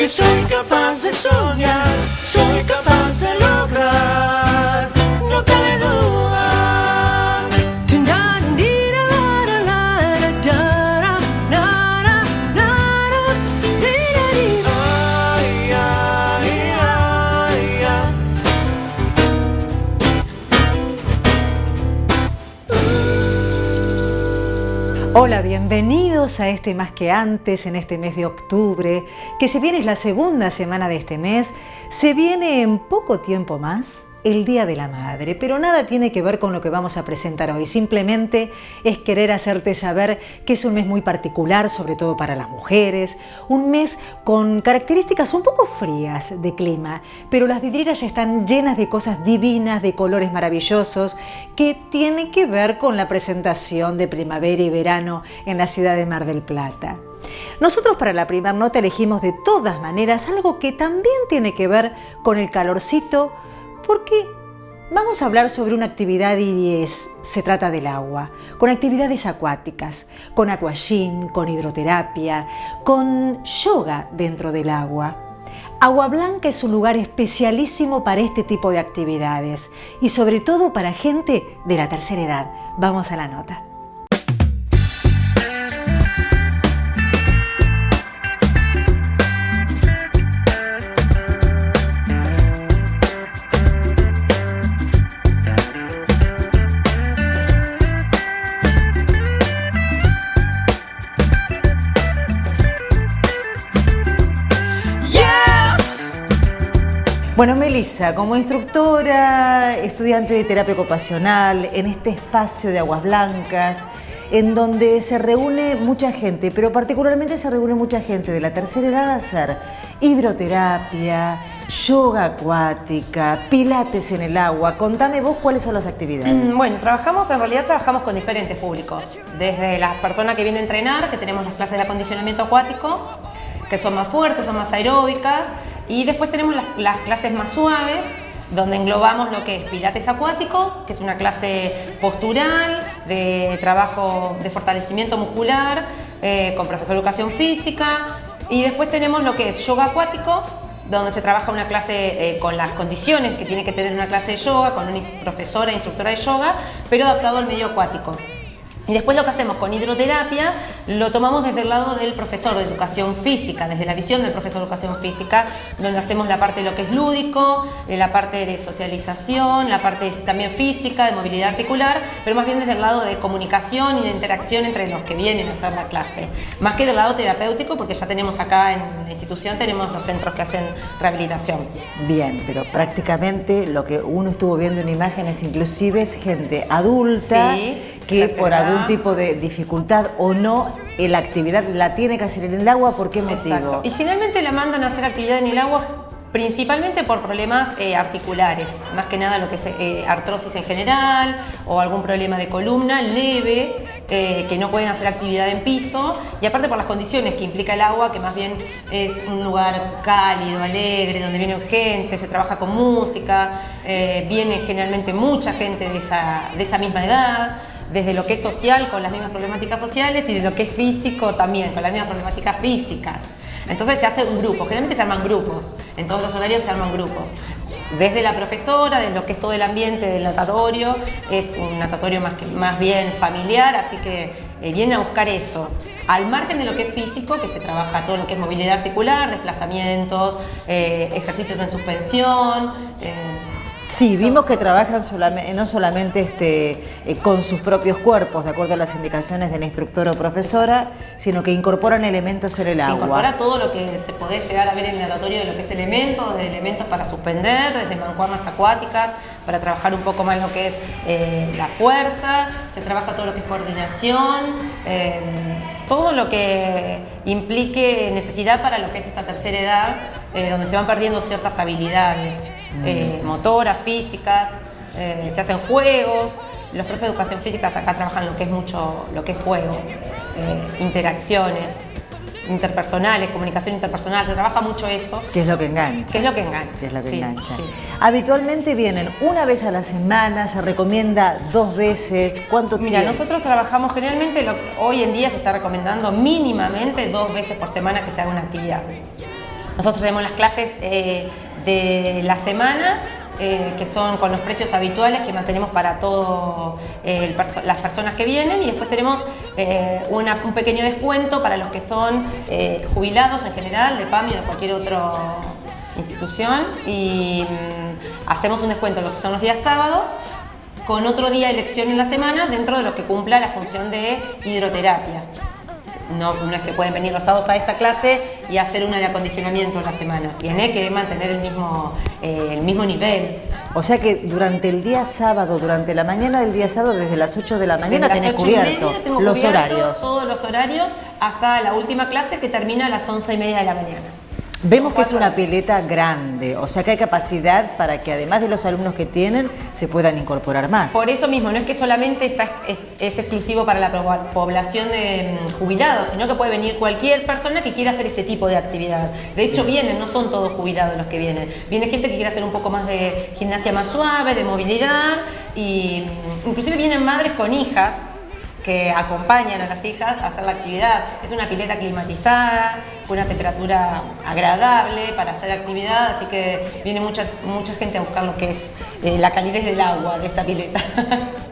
que soy capaz de soñar, soy capaz de lograr, no cabe duda. Hola, bienvenidos a este Más que Antes, en este mes de octubre, que si bien es la segunda semana de este mes, se viene en poco tiempo más el Día de la Madre, pero nada tiene que ver con lo que vamos a presentar hoy, simplemente es querer hacerte saber que es un mes muy particular, sobre todo para las mujeres, un mes con características un poco frías de clima, pero las vidrieras ya están llenas de cosas divinas, de colores maravillosos, que tienen que ver con la presentación de primavera y verano en la ciudad de Mar del Plata. Nosotros para la primera nota elegimos de todas maneras algo que también tiene que ver con el calorcito, porque vamos a hablar sobre una actividad y se trata del agua, con actividades acuáticas, con aquagym, con hidroterapia, con yoga dentro del agua. Agua Blanca es un lugar especialísimo para este tipo de actividades y sobre todo para gente de la tercera edad. Vamos a la nota. Bueno, Melissa, como instructora, estudiante de terapia ocupacional, en este espacio de Aguas Blancas, en donde se reúne mucha gente, pero particularmente se reúne mucha gente de la tercera edad a hacer hidroterapia, yoga acuática, pilates en el agua. Contame vos cuáles son las actividades. Bueno, en realidad trabajamos con diferentes públicos, desde las personas que vienen a entrenar, que tenemos las clases de acondicionamiento acuático, que son más fuertes, son más aeróbicas, y después tenemos las clases más suaves, donde englobamos lo que es pilates acuático, que es una clase postural, de trabajo de fortalecimiento muscular, con profesor de educación física, y después tenemos lo que es yoga acuático, donde se trabaja una clase con las condiciones que tiene que tener una clase de yoga, con una profesora e instructora de yoga, pero adaptado al medio acuático. Y después lo que hacemos con hidroterapia lo tomamos desde el lado del profesor de educación física, desde la visión del profesor de educación física, donde hacemos la parte de lo que es lúdico, la parte de socialización, la parte también física, de movilidad articular, pero más bien desde el lado de comunicación y de interacción entre los que vienen a hacer la clase. Más que del lado terapéutico, porque ya tenemos acá en la institución, tenemos los centros que hacen rehabilitación. Bien, pero prácticamente lo que uno estuvo viendo en imágenes inclusive es gente adulta, sí, que por algún tipo de dificultad o no, la actividad la tiene que hacer en el agua. ¿Por qué motivo? Exacto. Y generalmente la mandan a hacer actividad en el agua principalmente por problemas articulares, más que nada lo que es artrosis en general o algún problema de columna leve, que no pueden hacer actividad en piso, y aparte por las condiciones que implica el agua, que más bien es un lugar cálido, alegre, donde viene gente, se trabaja con música, viene generalmente mucha gente de esa misma edad, desde lo que es social, con las mismas problemáticas sociales, y de lo que es físico también, con las mismas problemáticas físicas. Entonces se hace un grupo, generalmente se arman grupos, en todos los horarios se arman grupos. Desde la profesora, de lo que es todo el ambiente del natatorio, es un natatorio más bien familiar, así que viene a buscar eso. Al margen de lo que es físico, que se trabaja todo lo que es movilidad articular, desplazamientos, ejercicios en suspensión. Sí, vimos que trabajan no solamente con sus propios cuerpos, de acuerdo a las indicaciones de la instructora o profesora, sino que incorporan elementos en el agua. Se incorpora todo lo que se puede llegar a ver en el natatorio de lo que es elementos, desde elementos para suspender, desde mancuernas acuáticas, para trabajar un poco más lo que es la fuerza, se trabaja todo lo que es coordinación, todo lo que implique necesidad para lo que es esta tercera edad, donde se van perdiendo ciertas habilidades. Motoras, físicas, se hacen juegos. Los profes de educación física acá trabajan lo que es juego, interacciones interpersonales, comunicación interpersonal, se trabaja mucho eso. ¿Qué es lo que engancha? ¿Qué es lo que engancha? ¿Qué es lo que sí, engancha? Sí. Habitualmente vienen una vez a la semana, se recomienda 2 veces, ¿cuánto tiempo? Mira, nosotros trabajamos generalmente, hoy en día se está recomendando mínimamente 2 veces por semana que se haga una actividad. Nosotros tenemos las clases de la semana, que son con los precios habituales que mantenemos para todas las personas que vienen, y después tenemos un pequeño descuento para los que son jubilados en general, de PAMI o de cualquier otra institución, y hacemos un descuento en los que son los días sábados, con otro día de elección en la semana dentro de lo que cumpla la función de hidroterapia. No es que pueden venir los sábados a esta clase y hacer una de acondicionamiento en la semana. Tiene que mantener el mismo nivel. O sea que durante el día sábado, durante la mañana del día sábado, desde las 8 de la mañana tenés cubierto los horarios. Todos los horarios hasta la última clase, que termina a las 11:30 de la mañana. Vemos que es una pileta grande, o sea que hay capacidad para que además de los alumnos que tienen, se puedan incorporar más. Por eso mismo, no es que solamente es exclusivo para la población de jubilados, sino que puede venir cualquier persona que quiera hacer este tipo de actividad. De hecho vienen, no son todos jubilados los que vienen. Viene gente que quiere hacer un poco más de gimnasia más suave, de movilidad, y inclusive vienen madres con hijas que acompañan a las hijas a hacer la actividad. Es una pileta climatizada, con una temperatura agradable para hacer actividad, así que viene mucha gente a buscar lo que es la calidez del agua de esta pileta.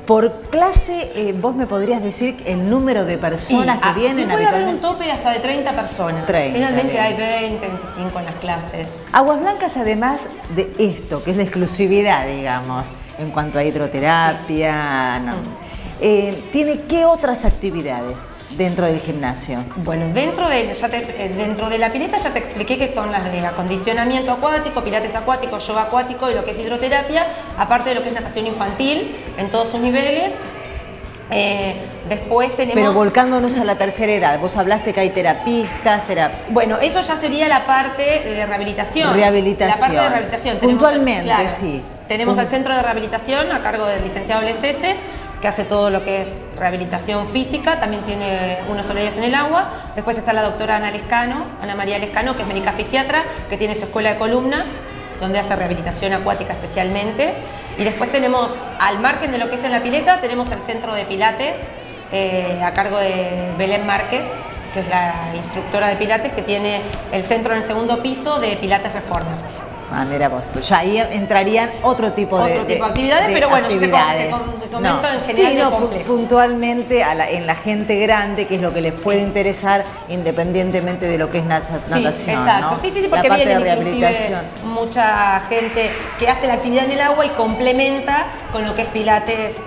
Por clase, vos me podrías decir el número de personas que vienen puede haber habitualmente. un tope hasta de 30 personas. 30, Finalmente bien. hay 20, 25 en las clases. Aguas Blancas, además de esto, que es la exclusividad, digamos, en cuanto a hidroterapia, ¿tiene qué otras actividades dentro del gimnasio? Bueno, dentro de la pileta ya te expliqué que son las de acondicionamiento acuático, pilates acuático, yoga acuático y lo que es hidroterapia, aparte de lo que es natación infantil en todos sus niveles. Después tenemos... Pero volcándonos a la tercera edad, vos hablaste que hay terapistas, Bueno, eso ya sería la parte de rehabilitación. Rehabilitación. La parte de rehabilitación. Puntualmente, sí. Tenemos el centro de rehabilitación a cargo del licenciado Lesese, que hace todo lo que es rehabilitación física, también tiene unos horarios en el agua. Después está la doctora Ana María Lescano, que es médica fisiatra, que tiene su escuela de columna, donde hace rehabilitación acuática especialmente. Y después tenemos, al margen de lo que es en la pileta, tenemos el centro de pilates, a cargo de Belén Márquez, que es la instructora de pilates, que tiene el centro en el segundo piso de Pilates Reforma. Ah, mira vos, pues ya ahí entrarían otro tipo de actividades, pero bueno, yo te comento en general del complejo. Puntualmente en la gente grande, que es lo que les puede interesar independientemente de lo que es natación. Sí, exacto. ¿no? Sí, porque la parte viene de rehabilitación. Mucha gente que hace la actividad en el agua y complementa con lo que es Pilates,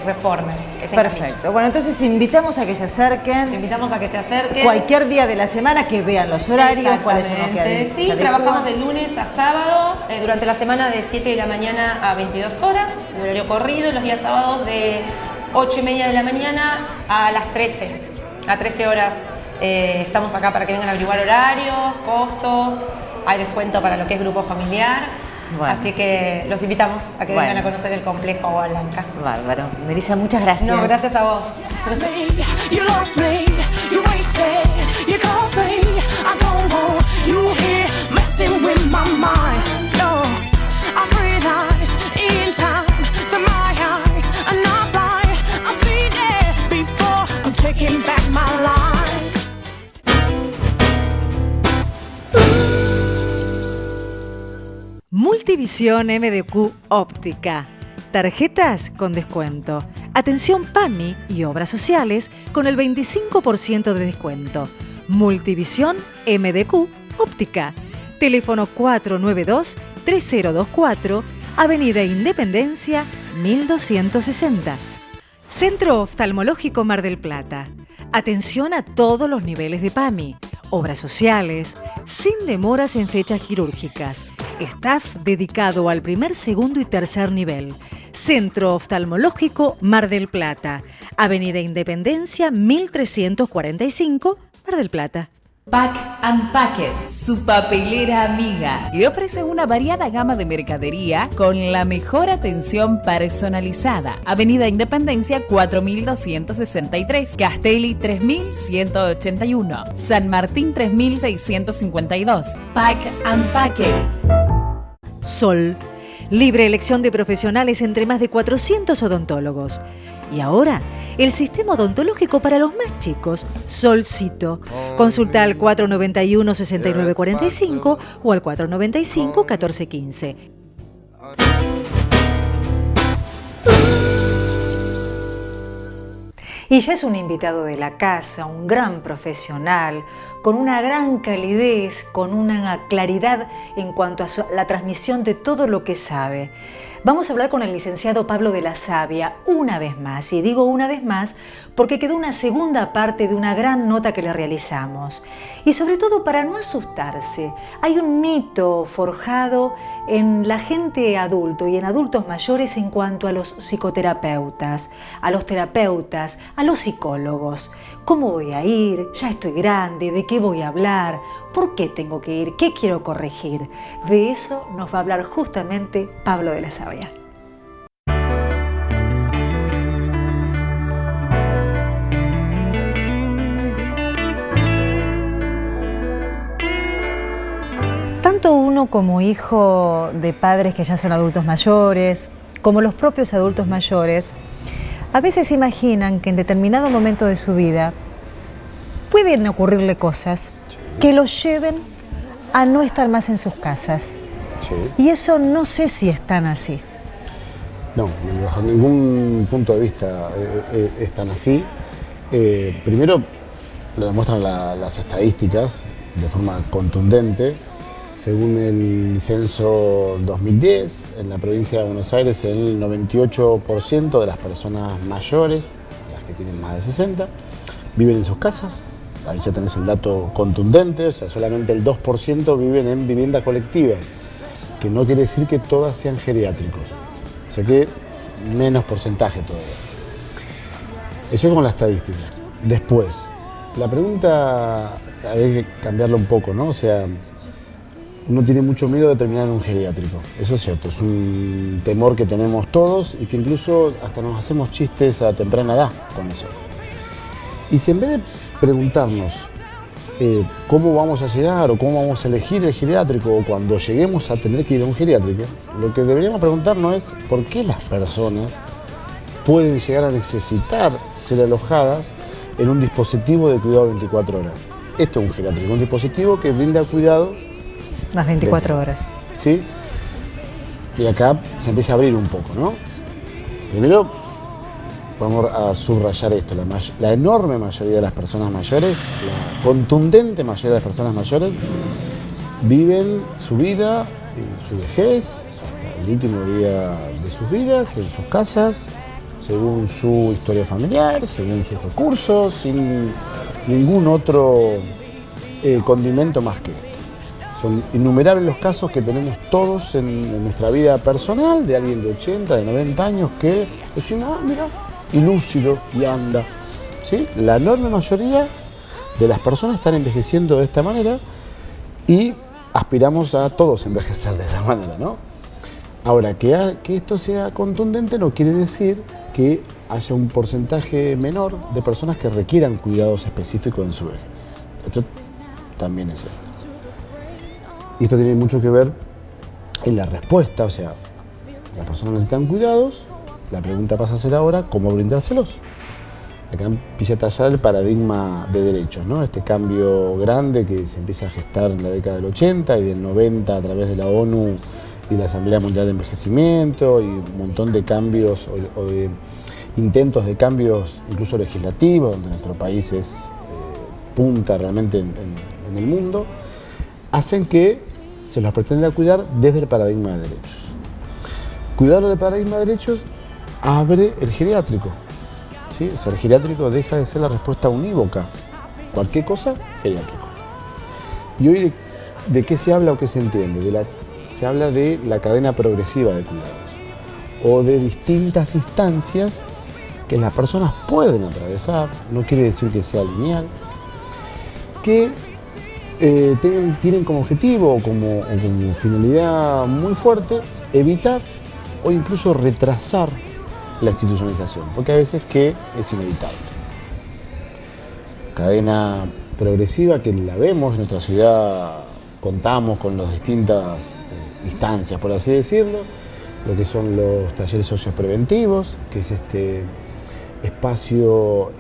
Reformer. Perfecto. Bueno, entonces invitamos a que se acerquen. Invitamos a que se acerquen. Cualquier día de la semana, que vean los horarios, cuáles son los que Sí, trabajamos de lunes a sábado, durante la semana de 7 de la mañana a 22 horas, de horario corrido, y los días sábados de 8:30 de la mañana a las 13. A 13 horas estamos acá para que vengan a averiguar horarios, costos, hay descuento para lo que es grupo familiar. Bueno. Así que los invitamos a que vengan a conocer el complejo Agua Blanca. Bárbaro. Melissa, muchas gracias. No, gracias a vos. Multivisión MDQ Óptica. Tarjetas con descuento. Atención PAMI y obras sociales con el 25% de descuento. Multivisión MDQ Óptica. Teléfono 492-3024, Avenida Independencia 1260. Centro Oftalmológico Mar del Plata. Atención a todos los niveles de PAMI. Obras sociales, sin demoras en fechas quirúrgicas. Staff dedicado al primer, segundo y tercer nivel. Centro Oftalmológico Mar del Plata. Avenida Independencia 1345, Mar del Plata. Pack and Packet, su papelera amiga. Le ofrece una variada gama de mercadería con la mejor atención personalizada. Avenida Independencia 4263, Castelli 3181, San Martín 3652. Pack and Packet. Sol. Libre elección de profesionales entre más de 400 odontólogos. Y ahora, el sistema odontológico para los más chicos, Solcito. Consulta al 491-6945 o al 495-1415. Y ya es un invitado de la casa, un gran profesional, con una gran calidez, con una claridad en cuanto a la transmisión de todo lo que sabe. Vamos a hablar con el licenciado Pablo de la Sabia una vez más, y digo una vez más porque quedó una segunda parte de una gran nota que le realizamos. Y sobre todo para no asustarse, hay un mito forjado en la gente adulto y en adultos mayores en cuanto a los psicoterapeutas, a los terapeutas, a los psicólogos. ¿Cómo voy a ir? Ya estoy grande, ¿de qué voy a hablar? ¿Por qué tengo que ir? ¿Qué quiero corregir? De eso nos va a hablar justamente Pablo de la Sabia. Tanto uno como hijo de padres que ya son adultos mayores, como los propios adultos mayores, a veces imaginan que en determinado momento de su vida pueden ocurrirle cosas que los lleven a no estar más en sus casas. Sí. Y eso no sé si es tan así. No, bajo ningún punto de vista es tan así. Primero, lo demuestran las estadísticas de forma contundente. Según el censo 2010, en la provincia de Buenos Aires, el 98% de las personas mayores, las que tienen más de 60, viven en sus casas. Ahí ya tenés el dato contundente, o sea, solamente el 2% viven en vivienda colectiva, que no quiere decir que todas sean geriátricos. O sea que menos porcentaje todavía. Eso con la estadística. Después, la pregunta hay que cambiarla un poco, ¿no? O sea, uno tiene mucho miedo de terminar en un geriátrico. Eso es cierto, es un temor que tenemos todos y que incluso hasta nos hacemos chistes a temprana edad con eso. Y si en vez de preguntarnos cómo vamos a llegar o cómo vamos a elegir el geriátrico o cuando lleguemos a tener que ir a un geriátrico, lo que deberíamos preguntarnos es por qué las personas pueden llegar a necesitar ser alojadas en un dispositivo de cuidado 24 horas. Esto es un geriátrico, un dispositivo que brinda cuidado Las 24 horas. ¿Sí? Y acá se empieza a abrir un poco, ¿no? Primero, vamos a subrayar esto. La enorme mayoría de las personas mayores, la contundente mayoría de las personas mayores, viven su vida, su vejez, hasta el último día de sus vidas, en sus casas, según su historia familiar, según sus recursos, sin ningún otro condimento más que esto. Son innumerables los casos que tenemos todos en nuestra vida personal, de alguien de 80, de 90 años que decimos, mira, y lúcido, y anda. ¿Sí? La enorme mayoría de las personas están envejeciendo de esta manera y aspiramos a todos envejecer de esta manera, ¿no? Ahora, que esto sea contundente no quiere decir que haya un porcentaje menor de personas que requieran cuidados específicos en su vejez. Esto también es cierto. Y esto tiene mucho que ver en la respuesta, o sea, las personas necesitan cuidados, la pregunta pasa a ser ahora cómo brindárselos. Acá empieza a tallar el paradigma de derechos, ¿no? Este cambio grande que se empieza a gestar en la década del 80 y del 90 a través de la ONU y la Asamblea Mundial de Envejecimiento y un montón de cambios o de intentos de cambios incluso legislativos, donde nuestro país es punta realmente en el mundo, hacen que se los pretenda cuidar desde el paradigma de derechos. Cuidarlo del paradigma de derechos abre el geriátrico. ¿Sí? O sea, el geriátrico deja de ser la respuesta unívoca. Cualquier cosa, geriátrico. Y hoy, ¿de qué se habla o qué se entiende? Se habla de la cadena progresiva de cuidados o de distintas instancias que las personas pueden atravesar, no quiere decir que sea lineal, que tienen como objetivo o como finalidad muy fuerte evitar o incluso retrasar la institucionalización, porque a veces que es inevitable. Cadena progresiva que la vemos en nuestra ciudad, contamos con las distintas instancias, por así decirlo, lo que son los talleres socios preventivos, que es espacio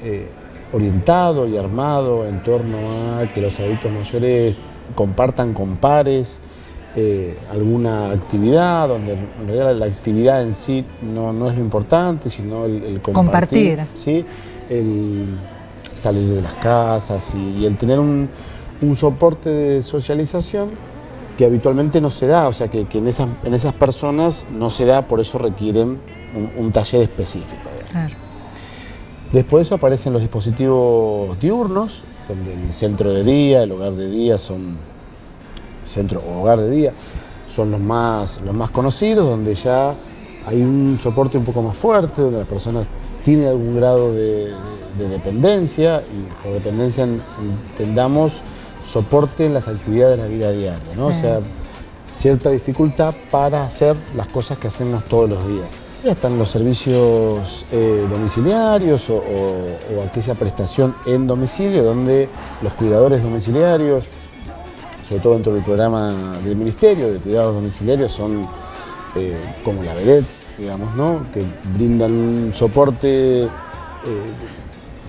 orientado y armado en torno a que los adultos mayores compartan con pares alguna actividad, donde en realidad la actividad en sí no es lo importante, sino el compartir. ¿Sí? El salir de las casas y el tener un soporte de socialización que habitualmente no se da, o sea que en esas personas no se da, por eso requieren un taller específico. Claro. Después de eso aparecen los dispositivos diurnos, donde el centro de día, el hogar de día son los más conocidos, donde ya hay un soporte un poco más fuerte, donde las personas tienen algún grado de dependencia, y por dependencia entendamos soporte en las actividades de la vida diaria, ¿no? Sí. O sea, cierta dificultad para hacer las cosas que hacemos todos los días. Ya están los servicios domiciliarios o aquella prestación en domicilio, donde los cuidadores domiciliarios, sobre todo dentro del programa del Ministerio de Cuidados Domiciliarios, son como la vedette, digamos, ¿no? Que brindan un soporte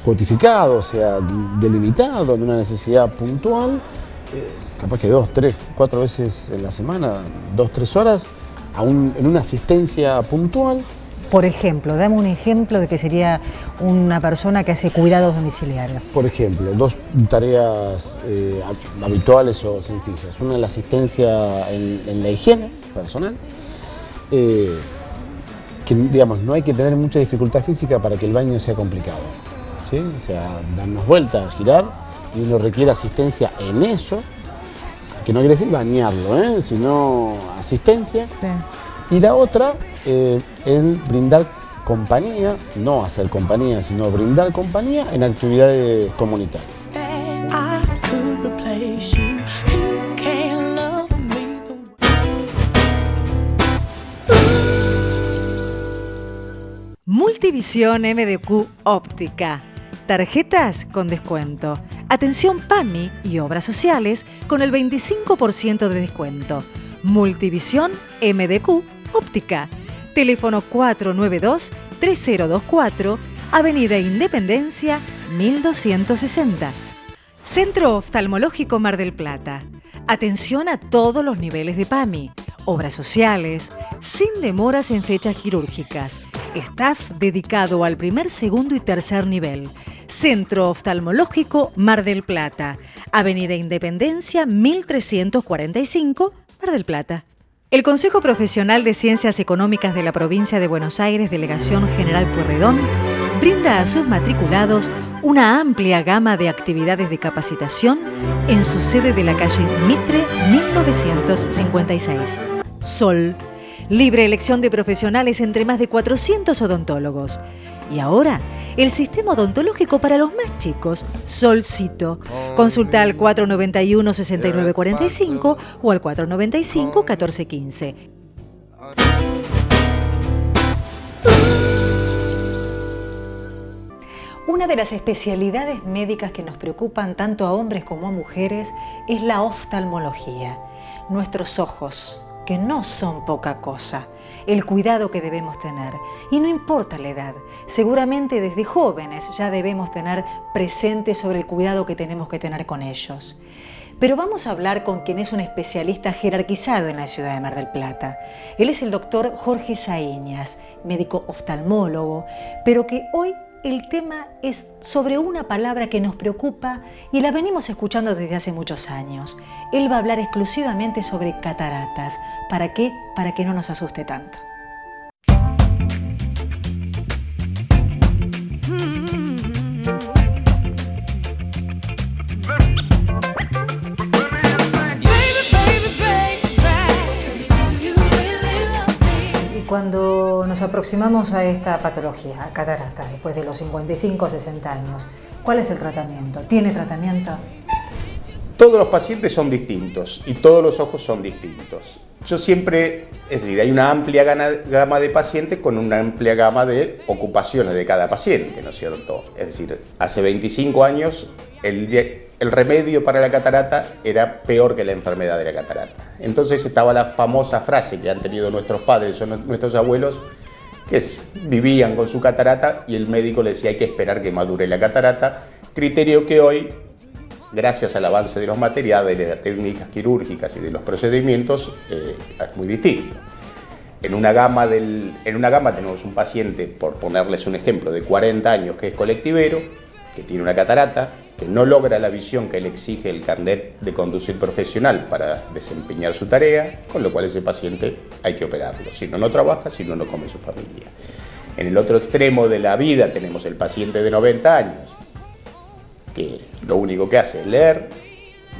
codificado, o sea, delimitado en una necesidad puntual, capaz que 2, 3, 4 veces en la semana, 2, 3 horas, en una asistencia puntual. Por ejemplo, dame un ejemplo de que sería una persona que hace cuidados domiciliarios. Por ejemplo, 2 tareas habituales o sencillas. Una, la asistencia en la higiene personal, que digamos, no hay que tener mucha dificultad física para que el baño sea complicado, ¿sí? O sea, darnos vuelta, girar, y uno requiere asistencia en eso, que no quiere decir bañarlo, sino asistencia. Sí. Y la otra, el brindar compañía, no hacer compañía, sino brindar compañía en actividades comunitarias. I could replace you. You can't love me the Multivisión MDQ Óptica. Tarjetas con descuento. Atención PAMI y obras sociales con el 25% de descuento. Multivisión MDQ Óptica. Teléfono 492-3024, Avenida Independencia 1260. Centro Oftalmológico Mar del Plata. Atención a todos los niveles de PAMI. Obras sociales, sin demoras en fechas quirúrgicas. Staff dedicado al primer, segundo y tercer nivel. Centro Oftalmológico Mar del Plata. Avenida Independencia 1345, Mar del Plata. El Consejo Profesional de Ciencias Económicas de la Provincia de Buenos Aires, Delegación General Pueyrredón, brinda a sus matriculados una amplia gama de actividades de capacitación en su sede de la calle Mitre 1956. Sol, libre elección de profesionales entre más de 400 odontólogos. Y ahora, el sistema odontológico para los más chicos, Solcito. Consulta al 491-6945 o al 495-1415. Una de las especialidades médicas que nos preocupan tanto a hombres como a mujeres es la oftalmología. Nuestros ojos, que no son poca cosa, el cuidado que debemos tener. Y no importa la edad, seguramente desde jóvenes ya debemos tener presente sobre el cuidado que tenemos que tener con ellos. Pero vamos a hablar con quien es un especialista jerarquizado en la ciudad de Mar del Plata. Él es el doctor Jorge Saíñas, médico oftalmólogo, pero que hoy el tema es sobre una palabra que nos preocupa y la venimos escuchando desde hace muchos años. Él va a hablar exclusivamente sobre cataratas. ¿Para qué? Para que no nos asuste tanto. Cuando nos aproximamos a esta patología, catarata, después de los 55 o 60 años, ¿cuál es el tratamiento? ¿Tiene tratamiento? Todos los pacientes son distintos y todos los ojos son distintos. Yo siempre, es decir, hay una amplia gama de pacientes con una amplia gama de ocupaciones de cada paciente, ¿no es cierto? Es decir, hace 25 años el remedio para la catarata era peor que la enfermedad de la catarata. Entonces estaba la famosa frase que han tenido nuestros padres o nuestros abuelos, vivían con su catarata y el médico le decía hay que esperar que madure la catarata, criterio que hoy, gracias al avance de los materiales, de las técnicas quirúrgicas y de los procedimientos, es muy distinto. En una gama tenemos un paciente, por ponerles un ejemplo, de 40 años que es colectivero, que tiene una catarata, que no logra la visión que le exige el carnet de conducir profesional para desempeñar su tarea, con lo cual ese paciente hay que operarlo. Si no, no trabaja, si no, no come su familia. En el otro extremo de la vida tenemos el paciente de 90 años, que lo único que hace es leer,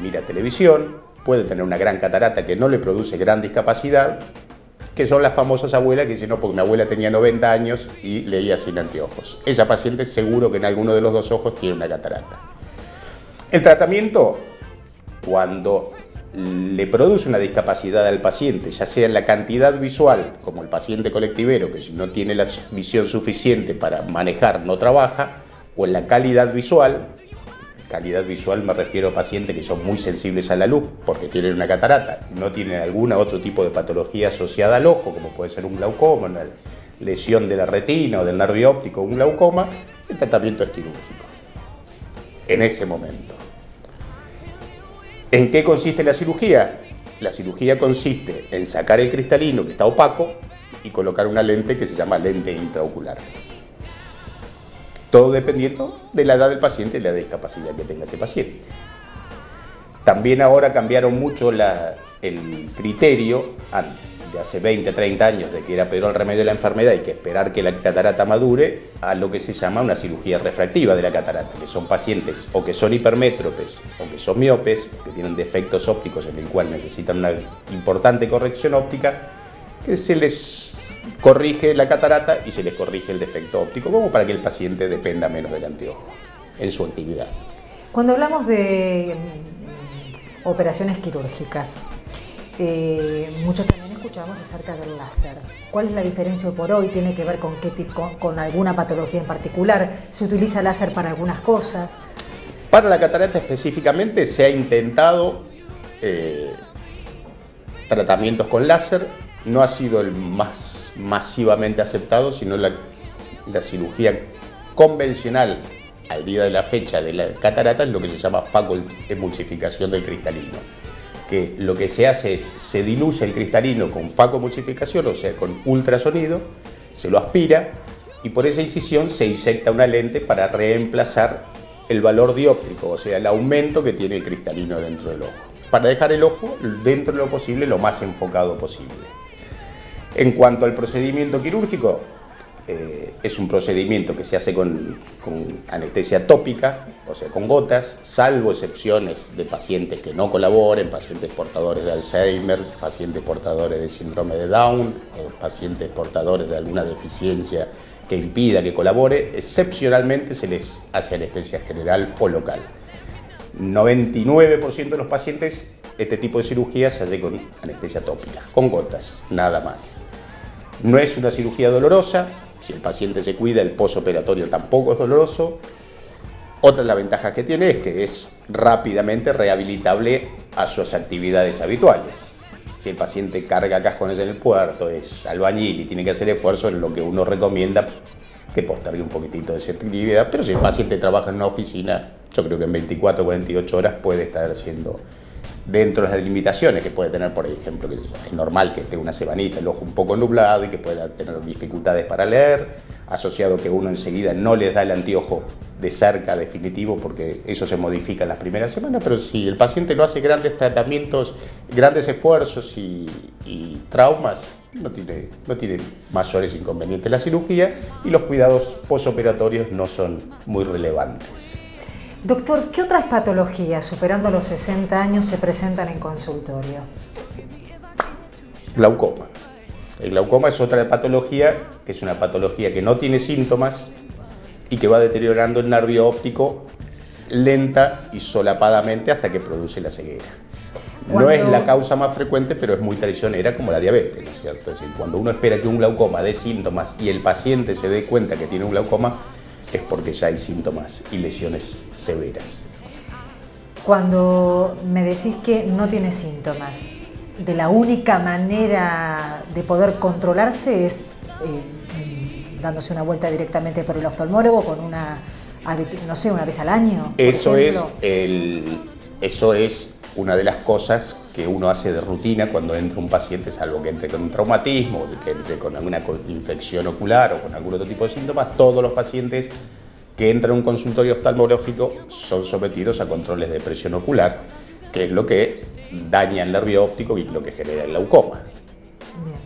mira televisión, puede tener una gran catarata que no le produce gran discapacidad, que son las famosas abuelas que dicen, no, porque mi abuela tenía 90 años y leía sin anteojos. Esa paciente seguro que en alguno de los dos ojos tiene una catarata. El tratamiento, cuando le produce una discapacidad al paciente, ya sea en la cantidad visual, como el paciente colectivero, que si no tiene la visión suficiente para manejar no trabaja, o en la calidad visual me refiero a pacientes que son muy sensibles a la luz porque tienen una catarata y no tienen algún otro tipo de patología asociada al ojo, como puede ser un glaucoma, una lesión de la retina o del nervio óptico, un glaucoma, el tratamiento es quirúrgico. En ese momento. ¿En qué consiste la cirugía? La cirugía consiste en sacar el cristalino que está opaco y colocar una lente que se llama lente intraocular. Todo dependiendo de la edad del paciente y la discapacidad que tenga ese paciente. También ahora cambiaron mucho el criterio de hace 20, 30 años de que era peor el remedio de la enfermedad y que esperar que la catarata madure a lo que se llama una cirugía refractiva de la catarata, que son pacientes o que son hipermétropes o que son miopes, que tienen defectos ópticos en el cual necesitan una importante corrección óptica, que se les corrige la catarata y se les corrige el defecto óptico, como para que el paciente dependa menos del anteojo en su actividad. Cuando hablamos de operaciones quirúrgicas, muchos también escuchamos acerca del láser. ¿Cuál es la diferencia hoy por hoy? ¿Tiene que ver con qué tipo, con alguna patología en particular? ¿Se utiliza láser para algunas cosas? Para la catarata específicamente se ha intentado tratamientos con láser. No ha sido el más masivamente aceptado, sino la cirugía convencional al día de la fecha de la catarata es lo que se llama emulsificación del cristalino, que lo que se hace es, se diluye el cristalino con facoemulsificación, o sea, con ultrasonido, se lo aspira y por esa incisión se inyecta una lente para reemplazar el valor dióptrico, o sea, el aumento que tiene el cristalino dentro del ojo, para dejar el ojo dentro de lo posible, lo más enfocado posible. En cuanto al procedimiento quirúrgico, es un procedimiento que se hace con anestesia tópica, o sea, con gotas, salvo excepciones de pacientes que no colaboren, pacientes portadores de Alzheimer, pacientes portadores de síndrome de Down, o pacientes portadores de alguna deficiencia que impida que colabore, excepcionalmente se les hace anestesia general o local. 99% de los pacientes, este tipo de cirugía se hace con anestesia tópica, con gotas, nada más. No es una cirugía dolorosa, si el paciente se cuida, el posoperatorio tampoco es doloroso. Otra de las ventajas que tiene es que es rápidamente rehabilitable a sus actividades habituales. Si el paciente carga cajones en el puerto, es albañil y tiene que hacer esfuerzo, en lo que uno recomienda que postergue un poquitito de esa actividad, pero si el paciente trabaja en una oficina, yo creo que en 24 o 48 horas puede estar haciendo, dentro de las limitaciones que puede tener, por ejemplo, que es normal que esté una semanita, el ojo un poco nublado y que pueda tener dificultades para leer, asociado que uno enseguida no les da el anteojo de cerca definitivo porque eso se modifica en las primeras semanas, pero si el paciente no hace grandes tratamientos, grandes esfuerzos y traumas, no tiene mayores inconvenientes la cirugía y los cuidados posoperatorios no son muy relevantes. Doctor, ¿qué otras patologías superando los 60 años se presentan en consultorio? Glaucoma. El glaucoma es otra patología, que es una patología que no tiene síntomas y que va deteriorando el nervio óptico lenta y solapadamente hasta que produce la ceguera. No es la causa más frecuente, pero es muy traicionera como la diabetes, ¿no es cierto? Es decir, cuando uno espera que un glaucoma dé síntomas y el paciente se dé cuenta que tiene un glaucoma, es porque ya hay síntomas y lesiones severas. Cuando me decís que no tiene síntomas, de la única manera de poder controlarse es dándose una vuelta directamente por el oftalmólogo con una vez al año? Eso es una de las cosas que uno hace de rutina cuando entra un paciente, salvo que entre con un traumatismo, o que entre con alguna infección ocular o con algún otro tipo de síntomas. Todos los pacientes que entran a un consultorio oftalmológico son sometidos a controles de presión ocular, que es lo que daña el nervio óptico y lo que genera el glaucoma. Bien.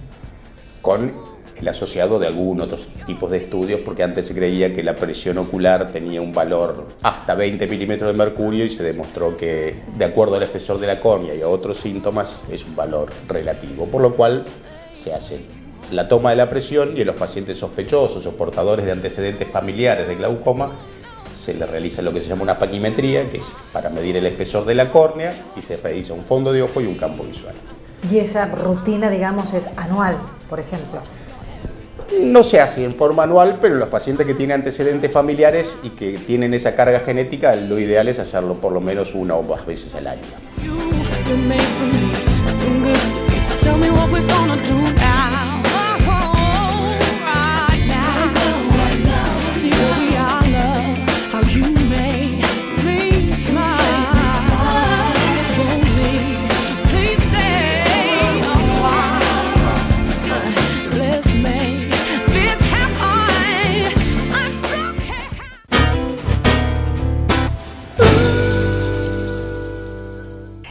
Con el asociado de algún otro tipo de estudios, porque antes se creía que la presión ocular tenía un valor hasta 20 milímetros de mercurio y se demostró que, de acuerdo al espesor de la córnea y a otros síntomas, es un valor relativo, por lo cual se hace la toma de la presión y en los pacientes sospechosos o portadores de antecedentes familiares de glaucoma se le realiza lo que se llama una paquimetría, que es para medir el espesor de la córnea, y se realiza un fondo de ojo y un campo visual. Y esa rutina, digamos, es anual, por ejemplo. No se hace en forma anual, pero los pacientes que tienen antecedentes familiares y que tienen esa carga genética, lo ideal es hacerlo por lo menos una o más veces al año.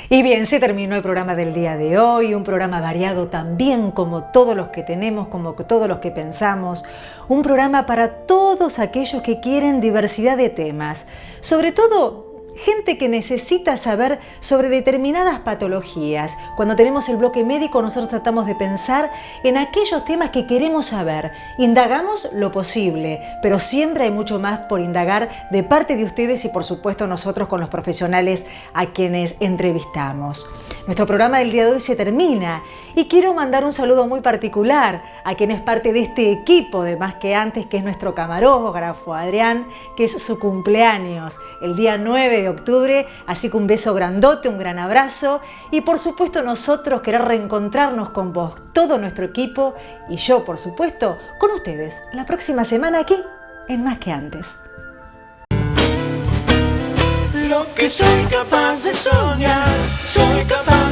Y bien, se terminó el programa del día de hoy, un programa variado también como todos los que tenemos, como todos los que pensamos, un programa para todos aquellos que quieren diversidad de temas, sobre todo gente que necesita saber sobre determinadas patologías. Cuando tenemos el bloque médico, nosotros tratamos de pensar en aquellos temas que queremos saber. Indagamos lo posible, pero siempre hay mucho más por indagar de parte de ustedes y por supuesto nosotros con los profesionales a quienes entrevistamos. Nuestro programa del día de hoy se termina y quiero mandar un saludo muy particular a quien es parte de este equipo de Más que Antes, que es nuestro camarógrafo Adrián, que es su cumpleaños el día 9 de octubre, así que un beso grandote, un gran abrazo y por supuesto nosotros querer reencontrarnos con vos, todo nuestro equipo y yo por supuesto con ustedes la próxima semana aquí en Más que Antes. Lo que soy capaz de soñar, soy capaz